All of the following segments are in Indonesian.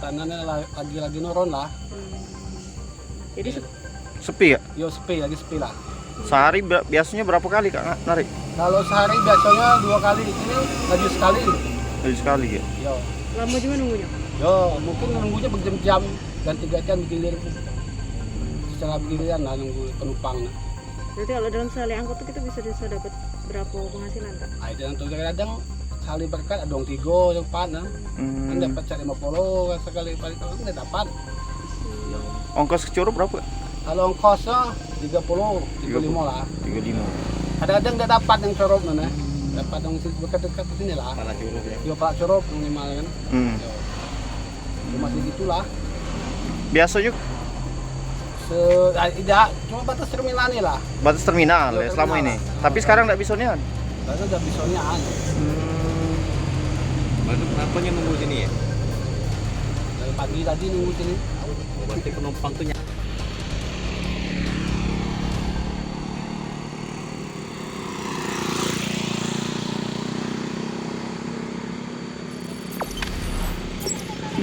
tanahnya lagi nurun lah. Jadi Sepi ya? Yo lagi sepi lah. Sehari biasanya berapa kali Kak narik? Kalau sehari biasanya 2 kali, ini lagi sekali. Dari sekali ya? Yo, lama juga nunggunya. mungkin nunggunya berjam-jam dan 3 jam gilir. Secara giliran lah nunggu penumpang. Berarti kalau dalam sekali angkot tuh kita bisa dapat berapa penghasilan Kak? Ada yang tuh kadang sekali berkat ada 3 yang pan, kan dapat 50 sekali paling kalau nggak dapat. Ongkos ke Curug berapa? Kalau ongkosnya 30, 35 lah. 35. Kadang-kadang nggak dapat yang corop mana, dapat yang dekat-dekat di sini lah. Pala Curug ya. Yo Pak corop minimal kan. Yo. Masih gitulah. Biasanya Tidak, cuma batas terminal nih lah. batas terminal Yo, ya selama terminal ini. lah. Tapi sekarang nggak bisa nih. Karena udah bisanya Baru kenapa nunggu sini ya? dari pagi tadi nunggu sini. Berarti penumpang tuh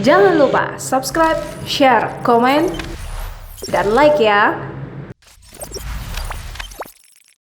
Jangan lupa subscribe, share, komen, dan like ya.